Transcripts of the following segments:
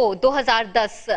2010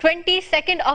22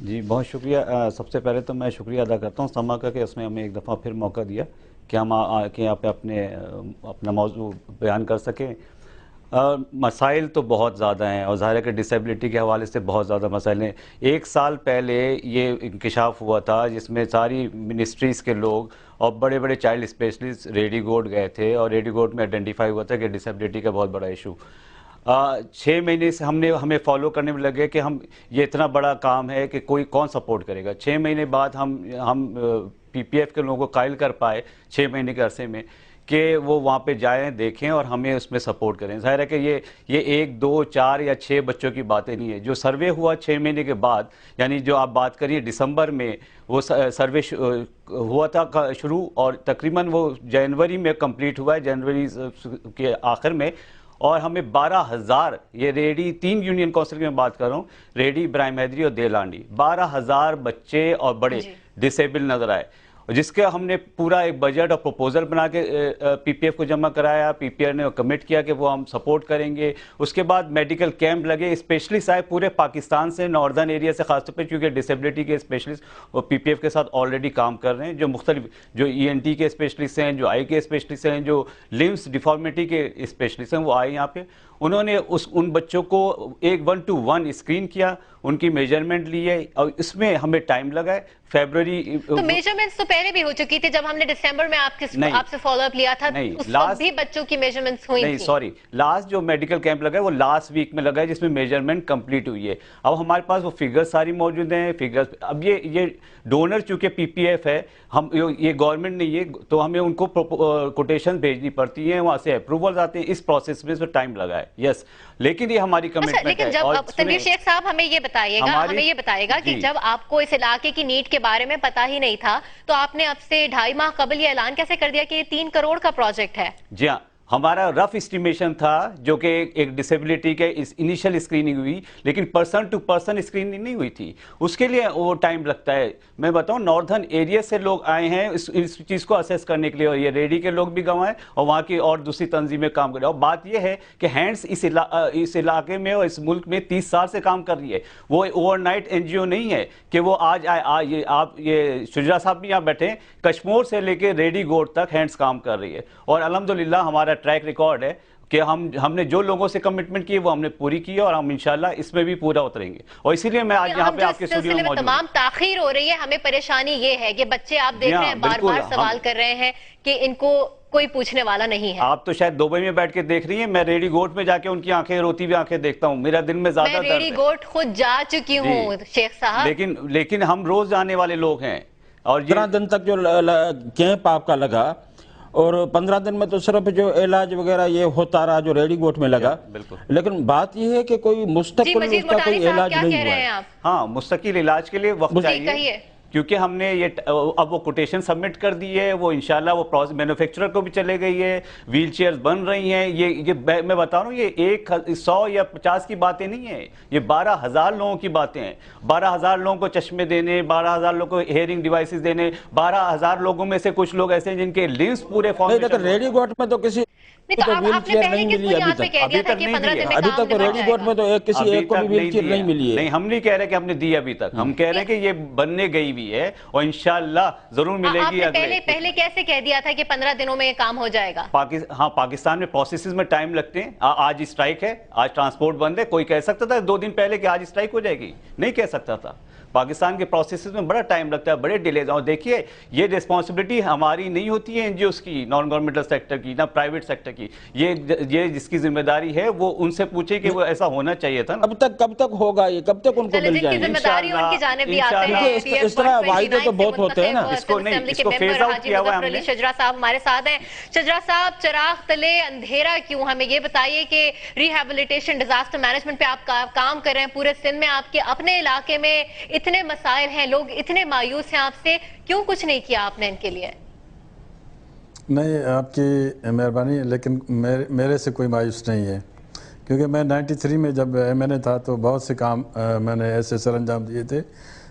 جی بہت شکریہ. سب سے پہلے تو میں شکریہ ادا کرتا ہوں سما کا کہ اس نے ہمیں ایک دفعہ پھر موقع دیا کہ ہم آ کے یہاں پہ اپنا موضوع بیان کر سکیں. مسائل تو بہت زیادہ ہیں اور ظاہر ہے کہ ڈسیبلٹی کے حوالے سے بہت زیادہ مسائل ہیں. 1 سال پہلے یہ انکشاف ہوا تھا جس میں ساری منسٹریز کے لوگ اور بڑے بڑے چائلڈ اسپیشلسٹ ریڈی گوڈ گئے تھے اور ریڈی گوڈ میں آئیڈینٹیفائی ہوا تھا کہ ڈسیبلٹی کا بہت بڑا ایشو. 6 مہینے سے ہمیں فالو کرنے میں لگے کہ ہم یہ اتنا بڑا کام ہے کہ کوئی کون سپورٹ کرے گا. 6 مہینے بعد ہم پی پی ایف کے لوگوں کو قائل کر پائے 6 مہینے کے عرصے میں کہ وہ وہاں پہ جائیں دیکھیں اور ہمیں اس میں سپورٹ کریں. ظاہر ہے کہ یہ 1 2 4 یا 6 بچوں کی باتیں نہیں ہے. جو سروے ہوا 6 مہینے کے بعد یعنی جو آپ بات کریے دسمبر میں وہ سروے ہوا تھا شروع اور تقریباً وہ جنوری میں کمپلیٹ ہوا ہے, جنوری کے آخر میں. اور ہمیں 12,000 یہ ریڈی 3 یونین کونسل کی میں بات کر رہا ہوں, ریڈی, ابراہیم حیدری اور دیلانڈی, 12,000 بچے اور بڑے ڈسیبل نظر آئے جس کا ہم نے پورا ایک بجٹ اور پروپوزل بنا کے پی پی ایف کو جمع کرایا. پی پی ایف نے کمٹ کیا کہ وہ ہم سپورٹ کریں گے. اس کے بعد میڈیکل کیمپ لگے, اسپیشلسٹ آئے پورے پاکستان سے, ناردرن ایریا سے خاص طور پہ کیونکہ ڈسیبلٹی کے اسپیشلسٹ اور پی پی ایف کے ساتھ آلریڈی کام کر رہے ہیں, جو مختلف جو ای این ٹی کے اسپیشلسٹ ہیں, جو آئی کے اسپیشلسٹ ہیں, جو لمس ڈیفارمیٹی کے اسپیشلسٹ ہیں, وہ آئے یہاں پہ. انہوں نے ان بچوں کو 1 to 1 اسکرین کیا, ان کی میجرمنٹ لی ہے اور اس میں ہمیں ٹائم لگا ہے. فیبروری تو میجرمنٹس تو پہلے بھی ہو چکی تھی جب ہم نے دسمبر میں آپ سے فالو اپ لیا تھا, اس وقت بھی بچوں کی میجرمنٹس ہوئی تھی. نہیں سوری, لاسٹ جو میڈیکل کیمپ لگا ہے وہ لاسٹ ویک میں لگا ہے جس میں میجرمنٹ کمپلیٹ ہوئی ہے. اب ہمارے پاس وہ فگر ساری موجود ہیں. فگرز اب یہ ڈونر چونکہ پی پی ایف ہے, ہم یہ گورنمنٹ نہیں ہے تو ہمیں ان کو کوٹیشن بھیجنی پڑتی ہیں, وہاں سے اپروولز آتے ہیں. اس پروسیس میں ٹائم لگا ہے یس, لیکن یہ ہماری کمٹمنٹ ہے. لیکن جب تنویر شیخ صاحب ہمیں یہ بتائے گا کہ جب آپ کو اس علاقے کی نیڈ کے بارے میں پتہ ہی نہیں تھا تو آپ نے اب سے 2.5 ماہ قبل یہ اعلان کیسے کر دیا کہ یہ 3 کروڑ کا پروجیکٹ ہے؟ جی ہاں, ہمارا رف اسٹیمیشن تھا جو کہ ایک ڈسیبلٹی کے انیشل اسکریننگ ہوئی, لیکن پرسن ٹو پرسن اسکریننگ نہیں ہوئی تھی. اس کے لیے وہ ٹائم لگتا ہے. میں بتاؤں ناردرن ایریا سے لوگ آئے ہیں اس چیز کو اسیس کرنے کے لیے, اور یہ ریڈی کے لوگ بھی گئے ہیں اور وہاں کی اور دوسری تنظیمیں کام کر رہے ہیں. اور بات یہ ہے کہ ہینڈس اس علاقے میں اور اس ملک میں 30 سال سے کام کر رہی ہے. وہ اوور نائٹ این جی او نہیں ہے کہ وہ آج آئے. آپ یہ شجرا صاحب بھی یہاں بیٹھے ہیں, کشمور سے لے کے ریڈی گوڈ تک ہینڈس کام کر رہی ہے. اور الحمدللہ ہمارا ٹریک ریکارڈ ہے کہ ہم نے جو لوگوں سے کمٹمنٹ کی وہ ہم نے پوری کی اور ہم انشاءاللہ اس میں بھی پورا اتریں گے. اور اسی لیے میں آج یہاں پہ آپ کے اسٹوڈیو میں موجود ہوں. تمام تاخیر ہو رہی ہے, ہمیں پریشانی یہ ہے کہ بچے آپ دیکھ رہے ہیں بار بار سوال کر رہے ہیں کہ ان کو کوئی پوچھنے والا نہیں ہے. آپ تو شاید دبئی میں بیٹھ کے دیکھ رہی ہیں, میں ریڈی گوٹ میں جا کے ان کی آنکھیں روتی ہوئی آنکھیں دیکھتا ہوں. میرا دل میں زیادہ درد ہے. میں ریڈی گوٹ خود جا چکی ہوں شیخ صاحب, لیکن ہم روز جانے والے لوگ ہیں. اور 15 دن تک جو کیمپ آپ کا لگا اور 15 دن میں تو صرف جو علاج وغیرہ یہ ہوتا رہا جو ریڈی گوٹ میں لگا, لیکن بات یہ ہے کہ کوئی مستقل اس کا کوئی علاج نہیں ہوا ہے. ہاں, مستقل علاج کے لیے وقت چاہیے کیونکہ ہم نے یہ اب وہ کوٹیشن سبمٹ کر دی ہے. وہ انشاءاللہ وہ مینوفیکچرر کو بھی چلے گئی ہے, ویل چیئرز بن رہی ہیں. یہ میں بتا رہا ہوں یہ 100 یا 50 کی باتیں نہیں ہیں, یہ 12,000 لوگوں کی باتیں ہیں. 12,000 لوگوں کو چشمے دینے, 12,000 لوگوں کو ہیئرنگ ڈیوائسز دینے, 12,000 لوگوں میں سے کچھ لوگ ایسے ہیں جن کے لنس پورے فارمیشن. لیکن ریڈی گوٹ میں تو کسی تو آپ نے پہلے کس بنیاد پہ کہہ دیا تھا کہ 15 دن میں ابھی تک تو ریڈی گوٹ میں تو کسی ایک کو بھی ویل چیئر نہیں ملی ہے. نہیں, ہم نہیں کہہ رہے کہ ہم نے دی ابھی تک, ہم کہہ رہے ہیں کہ یہ بننے گئی بھی ہے اور انشاءاللہ ضرور ملے گی. آپ نے پہلے کیسے کہہ دیا تھا کہ 15 دنوں میں یہ کام ہو جائے گا؟ ہاں, پاکستان میں پروسیسز میں ٹائم لگتے ہیں. آج اسٹرائک ہے, آج ٹرانسپورٹ بند ہے. کوئی کہہ سکتا تھا 2 دن پہلے کہ آج اسٹرائک ہو جائے گی؟ نہیں کہہ سکتا تھا. پاکستان کے پروسیسز میں بڑا ٹائم لگتا ہے, بڑے ڈیلیز. اور دیکھیے یہ ریسپانسبلٹی ہماری نہیں ہوتی ہے این جی اوز کی, نان گورنمنٹل سیکٹر کی, نہ پرائیویٹ سیکٹر کی. یہ جس کی ذمہ داری ہے وہ ان سے پوچھے کہ وہ ایسا ہونا چاہیے تھا. کب تک ہوگا یہ, کب تک ان کو مل جائے گی؟ اس طرح وعدے تو بہت ہوتے ہیں نا. اس کو فیز آؤٹ کیا ہوا ہے ہم نے. شجرا صاحب ہمارے ساتھ ہیں. شجرا صاحب, چراغ تلے اندھیرا کیوں؟ ہمیں یہ بتائیے کہ ریہیبلیٹیشن ڈیزاسٹر مینجمنٹ پہ آپ کام کر رہے ہیں پورے سندھ میں, آپ کے اپنے علاقے میں اتنے مسائل ہیں, لوگ اتنے مایوس ہیں آپ سے, کیوں کچھ نہیں کیا آپ نے ان کے لیے؟ نہیں, آپ کی مہربانی, لیکن میرے سے کوئی مایوس نہیں ہے کیونکہ میں 93 میں جب ایم این اے تھا تو بہت سے کام میں نے ایسے سر انجام دیے تھے,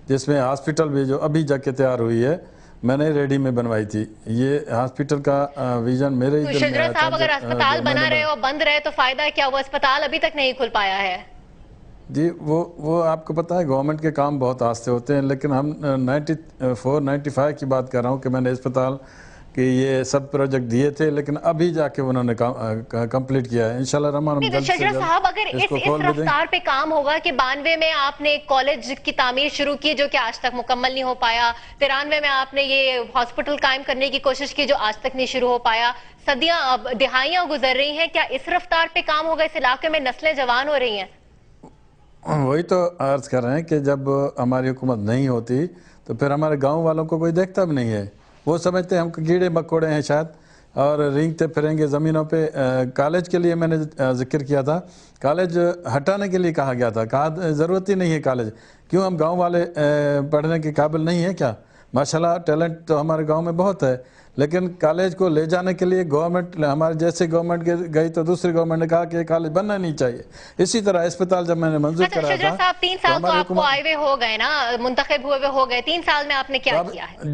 جس میں ہاسپٹل بھی جو ابھی جا کے تیار ہوئی ہے میں نے ریڈی میں بنوائی تھی. یہ ہاسپٹل کا ویژن میرے ہی دل میں شجرا صاحب, اگر اسپتال بنا رہے ہو بند رہے تو فائدہ کیا ہوا؟ اسپتال ابھی تک نہیں کھل پایا ہے. جی وہ آپ کو پتہ ہے گورنمنٹ کے کام بہت آستے ہوتے ہیں، لیکن ہم 94-95 کی بات کر رہا ہوں کہ میں نے اسپتال کہ یہ سب پروجیکٹ دیے تھے، لیکن ابھی جا کے انہوں نے کمپلیٹ کیا ہے انشاءاللہ رحمان۔ شجرا صاحب، اگر اس رفتار پہ کام ہوگا کہ 92 میں آپ نے ایک کالج کی تعمیر شروع کی جو کہ آج تک مکمل نہیں ہو پایا، 93 میں آپ نے یہ ہاسپٹل قائم کرنے کی کوشش کی جو آج تک نہیں شروع ہو پایا، صدیاں دہائیاں گزر رہی ہیں، کیا اس رفتار پہ کام ہوگا؟ اس علاقے میں نسلیں جوان ہو رہی ہیں۔ وہی تو عرض کر رہے ہیں کہ جب ہماری حکومت نہیں ہوتی تو پھر ہمارے گاؤں والوں کو کوئی دیکھتا بھی نہیں ہے، وہ سمجھتے ہیں ہم کیڑے مکوڑے ہیں شاید اور رینگتے پھریں گے زمینوں پہ۔ کالج کے لیے میں نے ذکر کیا تھا، کالج ہٹانے کے لیے کہا گیا تھا، کہا ضرورت ہی نہیں ہے کالج، کیوں ہم گاؤں والے پڑھنے کے قابل نہیں ہیں کیا؟ ماشاءاللہ ٹیلنٹ تو ہمارے گاؤں میں بہت ہے، لیکن کالج کو لے جانے کے لیے گورنمنٹ، ہمارے جیسے گورنمنٹ گئی تو دوسری گورنمنٹ نے کہا کہ کالج بننا نہیں چاہیے۔ اسی طرح اسپتال جب میں نے منظور کرایا تھا، شجرا صاحب 3 سال تو آپ کو آئے ہوئے ہو گئے نا، منتخب ہوئے ہو گئے، 3 سال میں آپ نے کیا کیا ہے؟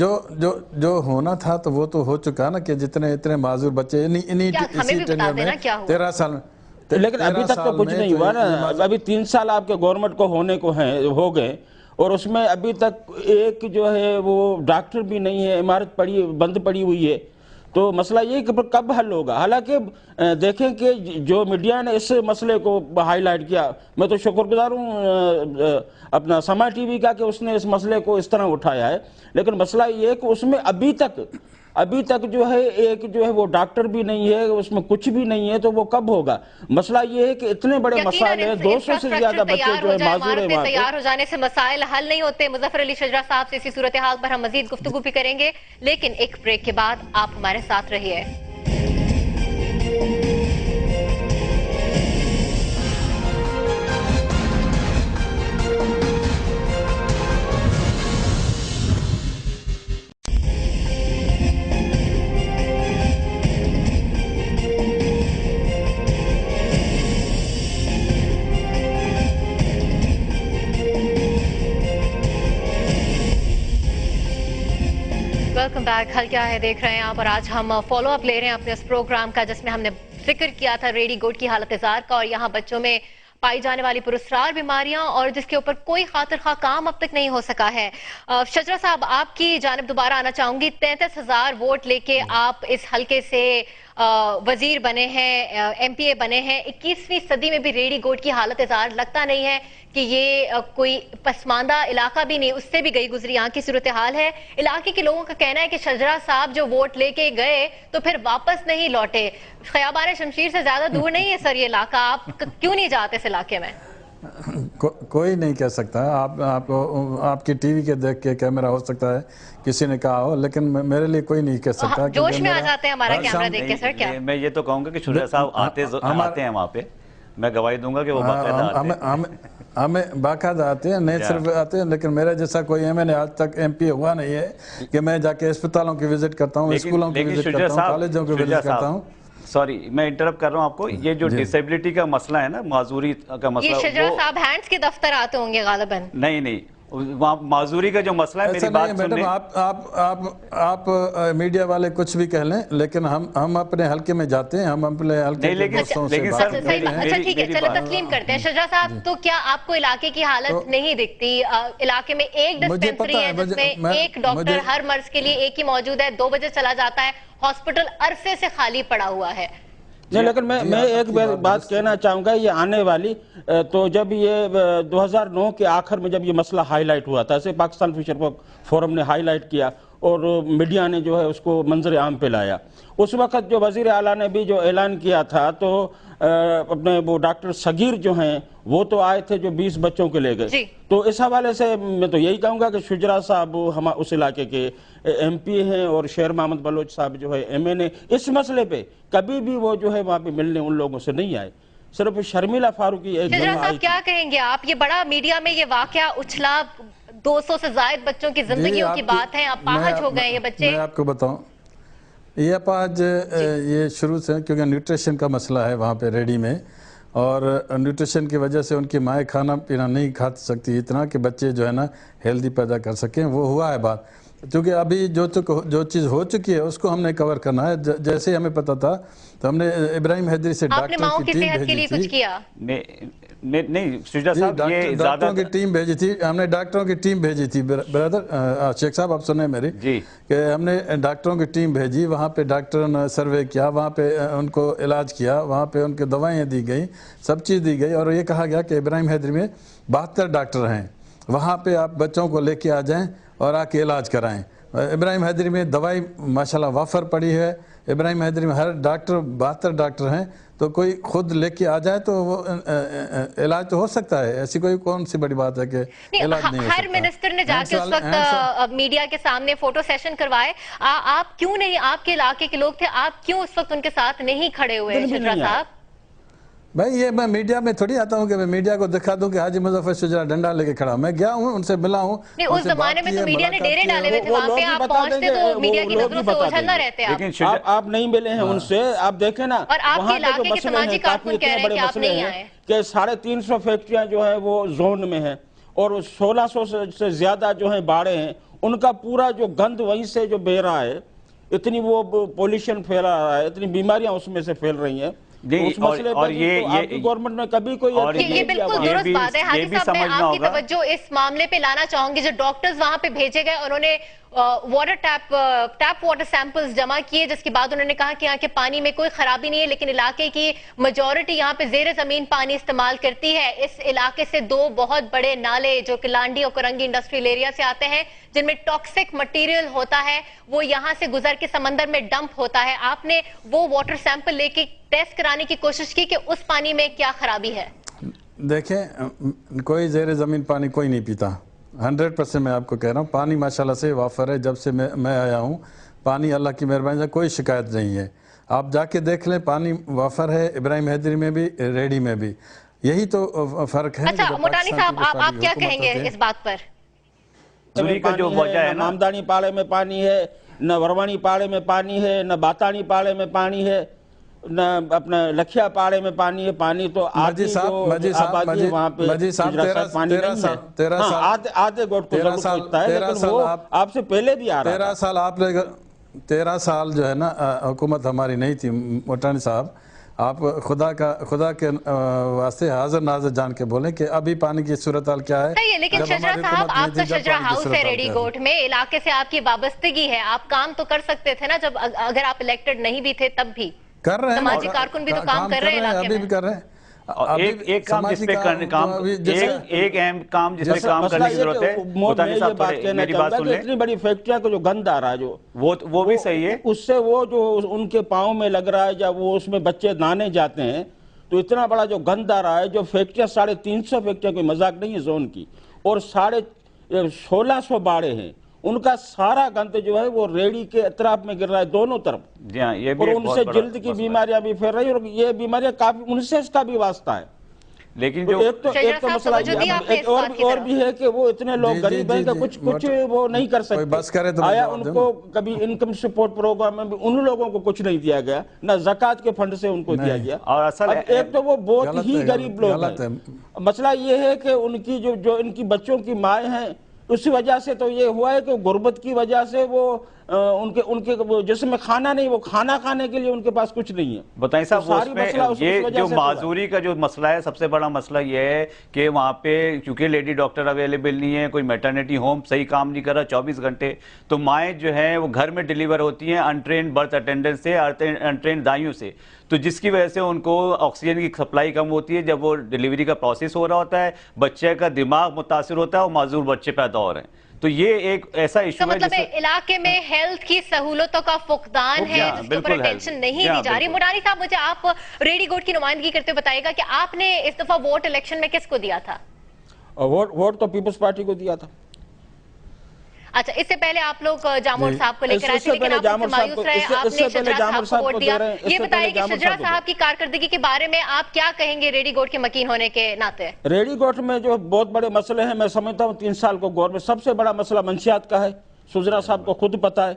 جو ہونا تھا تو وہ تو ہو چکا نا، کہ اتنے معذور بچے انہی اسی ٹینیور میں 13 سال میں، لیکن ابھی تک تو کچھ نہیں ہوا نا۔ ابھی 3 سال آپ کے گورنمنٹ کو ہونے کو ہو گئے اور اس میں ابھی تک ایک جو ہے وہ ڈاکٹر بھی نہیں ہے، عمارت بند پڑی ہوئی ہے، تو مسئلہ یہ کہ کب حل ہوگا؟ حالانکہ دیکھیں کہ جو میڈیا نے اس مسئلے کو ہائی لائٹ کیا، میں تو شکر گزار ہوں اپنا سما ٹی وی کا کہ اس نے اس مسئلے کو اس طرح اٹھایا ہے، لیکن مسئلہ یہ ہے کہ اس میں ابھی تک جو ہے ایک جو ہے وہ ڈاکٹر بھی نہیں ہے، اس میں کچھ بھی نہیں ہے، تو وہ کب ہوگا؟ مسئلہ یہ ہے کہ اتنے بڑے مسائل ہیں، 200 سے زیادہ بچے جو ہے معذور ہیں وہاں پہ۔ تیار ہو جانے سے مسائل حل نہیں ہوتے۔ مظفر علی شجرا صاحب سے اسی صورتحال پر ہم مزید گفتگو بھی کریں گے، لیکن ایک بریک کے بعد آپ ہمارے ساتھ رہیے۔ ویلکم بیک، حل کیا ہے دیکھ رہے ہیں آپ، اور آج ہم فالو اپ لے رہے ہیں اپنے اس پروگرام کا جس میں ہم نے ذکر کیا تھا ریڈی گوٹ کی حالت زار کا، اور یہاں بچوں میں پائی جانے والی پراسرار بیماریاں اور جس کے اوپر کوئی خاطر خواہ کام اب تک نہیں ہو سکا ہے۔ شجرا صاحب، آپ کی جانب دوبارہ آنا چاہوں گی۔ 33,000 ووٹ لے کے آپ اس حلقے سے وزیر بنے ہیں، ایم پی اے بنے ہیں۔ 21ویں صدی میں بھی ریڈی گوٹ کی حالت زار لگتا نہیں ہے کہ یہ کوئی پسماندہ علاقہ بھی نہیں، اس سے بھی گئی گزری یہاں کی صورتحال ہے۔ علاقے کے لوگوں کا کہنا ہے کہ شجرا صاحب جو ووٹ لے کے گئے تو پھر واپس نہیں لوٹے۔ خیابان شمشیر سے زیادہ دور نہیں ہے سر یہ علاقہ، آپ کیوں نہیں جاتے اس علاقے میں؟ کوئی نہیں کہہ سکتا، آپ کی ٹی وی کے دیکھ کے کیمرہ ہو سکتا ہے کسی نے کہا ہو، لیکن میرے لیے کوئی نہیں کہہ سکتا۔ جوش میں آ جاتے ہیں ہمارا کیمرہ دیکھ کے سر کیا؟ میں یہ تو کہوں گا کہ شجرا صاحب آتے ہیں وہاں پہ، میں گواہی دوں گا کہ وہ باقاعدہ آتے ہیں۔ ہمیں باقاعدہ آتے ہیں، نہیں صرف آتے ہیں، لیکن میرا جیسا کوئی ایم این اے آج تک ایم پی ہوا نہیں ہے کہ میں جا کے اسپتالوں کی وزٹ کرتا ہوں، اسکولوں کی وزٹ کرتا ہوں، کالجوں کی وزٹ کرتا ہوں۔ سوری میں انٹرپٹ کر رہا ہوں آپ کو، یہ جو ڈسیبلٹی کا مسئلہ ہے نا، معذوری کا مسئلہ، یہ شجرا صاحب ہینڈز کے دفتر آتے ہوں گے غالباً۔ نہیں، معذوری کا جو مسئلہ ہے، میری بات سنیں۔ آپ میڈیا والے کچھ بھی کہہ لیں، لیکن ہم اپنے حلقے میں جاتے ہیں، ہم اپنے حلقے کے دوستوں سے بات کرتے ہیں۔ اچھا ٹھیک ہے، چلے تسلیم کرتے ہیں۔ شجرا صاحب، تو کیا آپ کو علاقے کی حالت نہیں دکھتی؟ علاقے میں ایک ڈسپینسری ہے جس میں ایک ڈاکٹر ہر مرض کے لیے ایک ہی موجود ہے، 2 بجے چلا جاتا ہے، ہاسپٹل عرصے سے خالی پڑا ہوا ہے۔ نہیں، لیکن میں ایک بات کہنا چاہوں گا، یہ آنے والی تو جب یہ 2009 کے آخر میں جب یہ مسئلہ ہائی لائٹ ہوا تھا، اسے پاکستان فشر فورم نے ہائی لائٹ کیا اور میڈیا نے جو ہے اس کو منظر عام پہ لایا، اس وقت جو وزیر اعلیٰ نے بھی جو اعلان کیا تھا تو اپنے وہ ڈاکٹر صغیر جو ہیں وہ تو آئے تھے جو 20 بچوں کے لے گئے، تو اس حوالے سے میں تو یہی کہوں گا کہ شجرا صاحب ہم اس علاقے کے ایم پی ہیں اور شیر محمد بلوچ صاحب جو ہے ایم این اے، اس مسئلے پہ کبھی بھی وہ جو ہے وہاں پہ ملنے ان لوگوں سے نہیں آئے، صرف شرمیلا فاروقی ایک شجرا صاحب کیا کہیں گے آپ؟ یہ بڑا میڈیا میں یہ واقعہ اچھلا، 200 سے زائد بچوں کی زندگیوں کی بات ہے، اب پاہج ہو گئے یہ بچے۔ میں آپ کو بتاؤں، یہ آج یہ شروع سے کیونکہ نیوٹریشن کا مسئلہ ہے وہاں پہ ریڈی میں، اور نیوٹریشن کی وجہ سے ان کی مائیں کھانا پینا نہیں کھا سکتی اتنا کہ بچے جو ہے نا ہیلدی پیدا کر سکیں، وہ ہوا ہے بات، کیونکہ ابھی جو چیز ہو چکی ہے اس کو ہم نے کور کرنا ہے۔ جیسے ہمیں پتا تھا تو ہم نے ابراہیم حیدری سے ڈاکٹر کی ٹیم بھیجی تھی۔ نہیں شجرا صاحب یہ ڈاکٹروں کی ٹیم بھیجی تھی ہم نے، ڈاکٹروں کی ٹیم بھیجی تھی برادر شیخ صاحب آپ سنیں میری جی کہ ہم نے ڈاکٹروں کی ٹیم بھیجی، وہاں پہ ڈاکٹروں نے سروے کیا، وہاں پہ ان کو علاج کیا، وہاں پہ ان کے دوائیں دی گئیں، سب چیز دی گئی، اور یہ کہا گیا کہ ابراہیم حیدری میں 72 ڈاکٹر ہیں، وہاں پہ آپ بچوں کو لے کے آ جائیں اور آ کے علاج کرائیں۔ ابراہیم حیدری میں دوائی ماشاءاللہ وافر پڑی ہے، ابراہیم حیدری میں ہر ڈاکٹر 72 ڈاکٹر ہیں، تو کوئی خود لے کے آ جائے تو وہ علاج تو ہو سکتا ہے، ایسی کوئی کون سی بڑی بات ہے کہ علاج نہیں ہو سکتا۔ ہر منسٹر نے جا کے اس وقت میڈیا کے سامنے فوٹو سیشن کروائے، آپ کیوں نہیں، آپ کے علاقے کے لوگ تھے، آپ کیوں اس وقت ان کے ساتھ نہیں کھڑے ہوئے شجرا صاحب؟ بھائی یہ میں میڈیا میں تھوڑی آتا ہوں کہ میں میڈیا کو دکھا دوں کہ حاجی مظفر شجرا ڈنڈا لے کے کھڑا، میں گیا ہوں، ان سے ملا ہوں۔ نہیں اس زمانے میں تو میڈیا نے ڈیرے ڈالے ہوئے تھے، وہاں پہ آپ پہنچتے تو میڈیا کی نظروں سے اوجھل نہ رہتے آپ نہیں ملے ہیں ان سے، آپ دیکھیں نا اور آپ کے علاقے کے سماجی کارکن کہہ رہے ہیں کہ آپ نہیں آئے کہ 350 فیکٹریاں جو ہیں وہ زون میں ہیں اور 1600 سے زیادہ جو ہیں باڑے ہیں، ان کا پورا جو گند وہیں سے جو بہ رہا ہے، اتنی وہ پولیشن پھیلا رہا ہے، اتنی بیماریاں اس میں سے پھیل رہی ہیں، اس مسئلے پر آپ کی گورنمنٹ میں کبھی کوئی یہ بالکل درست بات ہے۔ حاجی صاحب میں آپ کی توجہ اس معاملے پہ لانا چاہوں گی، جو ڈاکٹرز وہاں پہ بھیجے گئے انہوں نے واٹر ٹیپ واٹر سیمپلز جمع کیے، جس کے بعد انہوں نے کہا کہ یہاں کے پانی میں کوئی خرابی نہیں ہے، لیکن علاقے کی میجورٹی یہاں پہ زیر زمین پانی استعمال کرتی ہے۔ اس علاقے سے 2 بہت بڑے نالے جو کہ لانڈی اور کرنگی انڈسٹریل ایریا سے آتے ہیں، جن میں ٹاکسک مٹیریل ہوتا ہے، وہ یہاں سے گزر کے سمندر میں ڈمپ ہوتا ہے۔ آپ نے وہ واٹر سیمپل لے کے ٹیسٹ کرانے کی کوشش کی کہ اس پانی میں کیا خرابی ہے؟ دیکھیں کوئی زیر زمین پانی کوئی نہیں پیتا، 100% میں آپ کو کہہ رہا ہوں، پانی ماشاءاللہ سے وافر ہے، جب سے میں آیا ہوں پانی اللہ کی مہربانی سے کوئی شکایت نہیں ہے، آپ جا کے دیکھ لیں پانی وافر ہے، ابراہیم حیدری میں بھی، ریڈی میں بھی، یہی تو فرق ہے۔ اچھا موٹانی صاحب آپ کیا کہیں گے اس بات پر؟ سوری کا جو وجہ ہے نا، مامدانی پاڑے میں پانی ہے، نہ وروانی پاڑے میں پانی ہے، نہ باتانی پاڑے میں پانی ہے، نہ اپنا لکھیا پاڑے میں پانی ہے، پانی تو آدھی جو آبادی ہے وہاں پہ پانی نہیں ہے، آدھے گوٹ کو ضرور پہنچتا ہے، لیکن وہ آپ سے پہلے بھی آ رہا تھا۔ 13 سال جو ہے نا حکومت ہماری نہیں تھی موٹانی صاحب، آپ خدا کے واسطے حاضر ناظر جان کے بولیں کہ ابھی پانی کی صورتحال کیا ہے۔ لیکن شجرا صاحب آپ تو شجرا ہاؤس ہے ریڈی گوٹ میں، علاقے سے آپ کی وابستگی ہے، آپ کام تو کر سکتے تھے نا، جب اگر آپ الیکٹڈ نہیں بھی تھے تب بھی کر رہے ہیں، سماجی کارکن بھی تو کام کر رہے ہیں علاقے میں، ابھی بھی کر رہے ہیں۔ ایک کام جس پہ ایک اہم کام جس پہ کام کرنے کی ضرورت ہے، موٹانی صاحب میری بات سن لیں، اتنی بڑی فیکٹریاں کو جو گند آ رہا ہے جو وہ بھی صحیح ہے، اس سے وہ جو ان کے پاؤں میں لگ رہا ہے جب وہ اس میں بچے نہانے جاتے ہیں تو اتنا بڑا جو گند آ رہا ہے، جو فیکٹریاں 350 فیکٹریاں کوئی مذاق نہیں ہے زون کی، اور 1650 باڑے ہیں، ان کا سارا گند جو ہے وہ ریڑی کے اطراف میں گر رہا ہے دونوں طرف، اور ان سے جلد کی بیماریاں بھی پھیل رہی ہیں، اور یہ بیماریاں کافی ان سے اس کا بھی واسطہ ہے۔ لیکن جو ایک تو مسئلہ یہ اور بھی ہے کہ وہ اتنے لوگ غریب ہیں کہ کچھ وہ نہیں کر سکتے، آیا ان کو کبھی انکم سپورٹ پروگرام میں بھی ان لوگوں کو کچھ نہیں دیا گیا، نہ زکوٰۃ کے فنڈ سے ان کو دیا گیا، اور اصل ایک تو وہ بہت ہی غریب لوگ ہیں۔ مسئلہ یہ ہے کہ ان کی جو ان کی بچوں کی مائیں ہیں، اسی وجہ سے تو یہ ہوا ہے کہ غربت کی وجہ سے وہ ان کے جسم میں کھانا نہیں، وہ کھانا کھانے کے لیے ان کے پاس کچھ نہیں ہے۔ بتائیں صاحب یہ جو معذوری کا جو مسئلہ ہے، سب سے بڑا مسئلہ یہ ہے کہ وہاں پہ کیونکہ لیڈی ڈاکٹر اویلیبل نہیں ہے، کوئی میٹرنیٹی ہوم صحیح کام نہیں کر رہا 24 گھنٹے، تو مائیں جو ہیں وہ گھر میں ڈیلیور ہوتی ہیں انٹرینڈ برتھ اٹینڈنٹ سے، انٹرینڈ دائیوں سے، تو جس کی وجہ سے ان کو آکسیجن کی سپلائی کم ہوتی ہے، جب وہ ڈیلیوری کا پروسیس ہو رہا ہوتا ہے، بچے کا دماغ متاثر ہوتا ہے اور معذور بچے پیدا ہو رہے ہیں، تو یہ ایک ایسا ایشو ہے مطلب علاقے میں ہیلتھ کی سہولتوں کا فقدان ہے جس کے اوپر اٹینشن نہیں دی جا رہی۔ موٹانی صاحب مجھے آپ ریڈی گوٹ کی نمائندگی کرتے ہوئے بتائیے گا کہ آپ نے اس دفعہ ووٹ الیکشن میں کس کو دیا تھا؟ ووٹ تو پیپلز پارٹی کو دیا تھا۔ اچھا اس سے پہلے آپ لوگ جامور صاحب کو لے کر آئے تھے، لیکن آپ اس سے مایوس رہے، آپ نے شجرا صاحب کو ووٹ دیا۔ یہ بتائیے کہ شجرا صاحب کی کارکردگی کے بارے میں آپ کیا کہیں گے ریڈی گوٹ کے مکین ہونے کے ناطے؟ ریڈی گوٹ میں جو بہت بڑے مسئلے ہیں، میں سمجھتا ہوں 3 سال کو گورنمنٹ سب سے بڑا مسئلہ منشیات کا ہے، شجرا صاحب کو خود پتا ہے،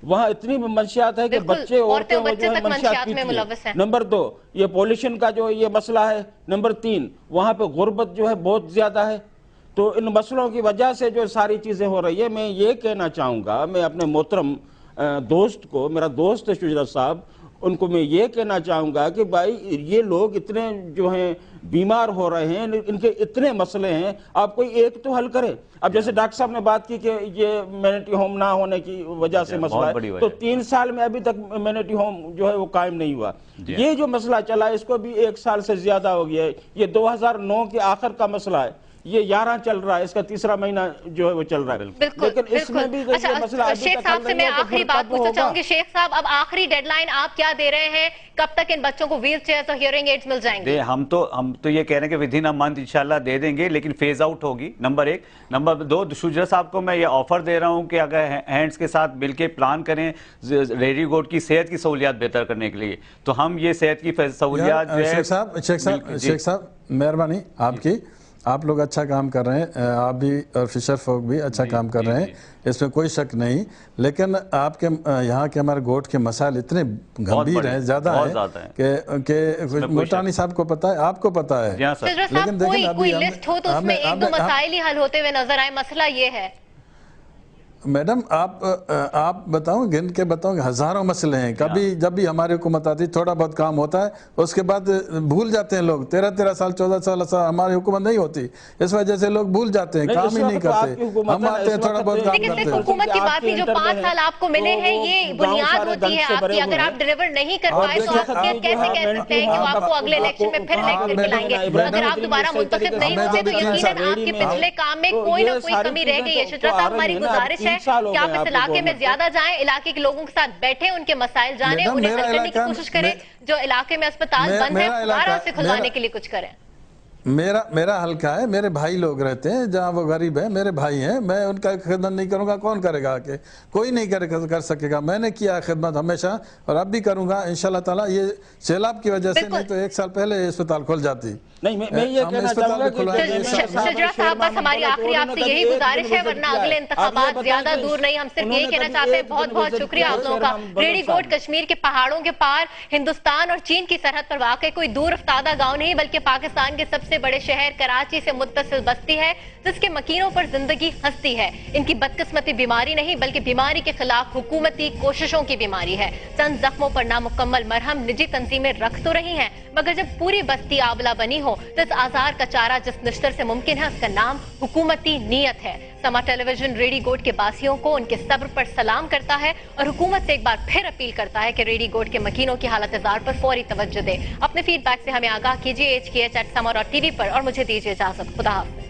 وہاں اتنی منشیات ہے کہ بچے عورتیں جو ہے منشیات پیتی ہیں۔ نمبر 2 یہ پولیشن کا جو یہ مسئلہ ہے، نمبر 3 وہاں پہ غربت جو ہے بہت زیادہ ہے، تو ان مسئلوں کی وجہ سے جو ساری چیزیں ہو رہی ہے۔ میں یہ کہنا چاہوں گا، میں اپنے محترم دوست کو، میرا دوست ہے شجرا صاحب، ان کو میں یہ کہنا چاہوں گا کہ بھائی یہ لوگ اتنے جو ہیں بیمار ہو رہے ہیں, ان کے اتنے مسئلے ہیں, آپ کوئی ایک تو حل کرے. اب جیسے ڈاکٹر صاحب نے بات کی کہ یہ امینٹی ہوم نہ ہونے کی وجہ سے مسئلہ ہے, تو 3 سال میں ابھی تک امینٹی ہوم جو ہے وہ قائم نہیں ہوا. یہ جو مسئلہ چلا اس کو بھی 1 سال سے زیادہ ہو گیا ہے. یہ 2009 کے آخر کا مسئلہ ہے, یہ 11 چل رہا ہے, اس کا 3را مہینہ جو ہے وہ چل رہا ہے. لیکن اس میں بھی یہ مسئلہ شیخ صاحب سے میں آخری بات پوچھنا چاہوں گی. شیخ صاحب اب آخری ڈیڈ لائن آپ کیا دے رہے ہیں, کب تک ان بچوں کو ویل چیئرز اور ہیئرنگ ایڈز مل جائیں گے؟ ہم تو یہ کہہ رہے ہیں کہ ودن اے منتھ انشاءاللہ دے دیں گے, لیکن فیز آؤٹ ہوگی, نمبر 1. نمبر 2, شجرا صاحب کو میں یہ آفر دے رہا ہوں کہ اگر ہینڈز کے ساتھ مل کے پلان کریں ریڈی گوڈ کی صحت کی سہولیات بہتر کرنے کے لیے, تو ہم یہ صحت کی سہولیات جو ہے. شیخ صاحب مہربانی آپ کی, آپ لوگ اچھا کام کر رہے ہیں, آپ بھی اور فشر فوک بھی اچھا کام کر رہے ہیں, اس میں کوئی شک نہیں. لیکن آپ کے یہاں کے ہمارے گوٹ کے مسائل اتنے گھمبیر ہیں, زیادہ ہیں کہ موٹانی صاحب کو پتا ہے, آپ کو پتا ہے. لیکن کوئی لسٹ ہو تو اس میں 1-2 مسائل ہی حل ہوتے ہوئے نظر آئے. مسئلہ یہ ہے میڈم, آپ بتاؤں, گن کے بتاؤں, ہزاروں مسئلے ہیں. کبھی جب بھی ہماری حکومت آتی تھوڑا بہت کام ہوتا ہے, اس کے بعد بھول جاتے ہیں لوگ. 13 سال 14 سال ہماری حکومت نہیں ہوتی, اس وجہ سے لوگ بھول جاتے ہیں, کام ہی نہیں کرتے. ہم آتے ہیں تھوڑا بہت کام کرتے ہیں. حکومت کی بات نہیں, جو 5 سال آپ کو ملے ہیں یہ بنیاد ہوتی ہے آپ کی. اگر آپ ڈیلیور نہیں کر پائے تو آپ کیسے کہہ سکتے ہیں کہ وہ آپ کو اگلے الیکشن میں پھر الیکٹ دلائیں گے؟ اگر آپ دوبارہ منتخب نہیں ہوتے تو یقیناً آپ کے پچھلے کام میں کوئی نہ کوئی کمی رہ گئی ہے. شجرا صاحب ہماری گزارش ہے کہ آپ اس علاقے میں زیادہ جائیں, علاقے کے لوگوں کے ساتھ بیٹھیں, ان کے مسائل جانیں, انہیں حل کرنے کی کوشش کریں. جو علاقے میں اسپتال بند ہے دوبارہ اسے کھلوانے کے لیے کچھ کریں. میرا حلقہ ہے, میرے بھائی لوگ رہتے ہیں جہاں, وہ غریب ہیں, میرے بھائی ہیں, میں ان کا خدمت نہیں کروں گا, کون کرے گا آکے؟ کوئی نہیں کر سکے گا. میں نے کیا خدمت ہمیشہ اور اب بھی کروں گا انشاءاللہ تعالیٰ. یہ سیلاب کی وجہ سے, نہیں تو 1 سال پہلے اسپتال کھل جاتی. نہیں, میں یہ کہنا چاہوں گا کہ شجرا صاحب بس ہماری آخری آپ سے یہی گزارش ہے, ورنہ اگلے انتخابات زیادہ دور نہیں. ہم صرف یہ کہنا چاہتے ہیں بہت بہت شکریہ آپ لوگوں کا. ریڈی گوٹ کشمیر کے پہاڑوں کے پار, ہندوستان اور چین کی سرحد پر واقع کوئی دور افتادہ گاؤں نہیں, بلکہ پاکستان کے سب سے بڑے شہر کراچی سے متصل بستی ہے جس کے مکینوں پر زندگی ہستی ہے. ان کی بدقسمتی بیماری نہیں بلکہ بیماری کے خلاف حکومتی کوششوں کی بیماری ہے. چند زخموں پر نامکمل مرہم نجی تنظیمیں رکھ تو رہی ہیں, مگر جب پوری بستی آبلا بنی ہو تو اس آزار کا چارہ جس نشتر سے ممکن ہے اس کا نام حکومتی نیت ہے. سما ٹیلی ویژن ریڈی گوٹ کے باسیوں کو ان کے صبر پر سلام کرتا ہے اور حکومت سے ایک بار پھر اپیل کرتا ہے کہ ریڈی گوٹ کے مکینوں کی حالت زار پر فوری توجہ دے. اپنے فیڈ بیک سے ہمیں آگاہ کیجیے HKH@sama.tv پر, اور مجھے دیجیے اجازت. خدا حافظ.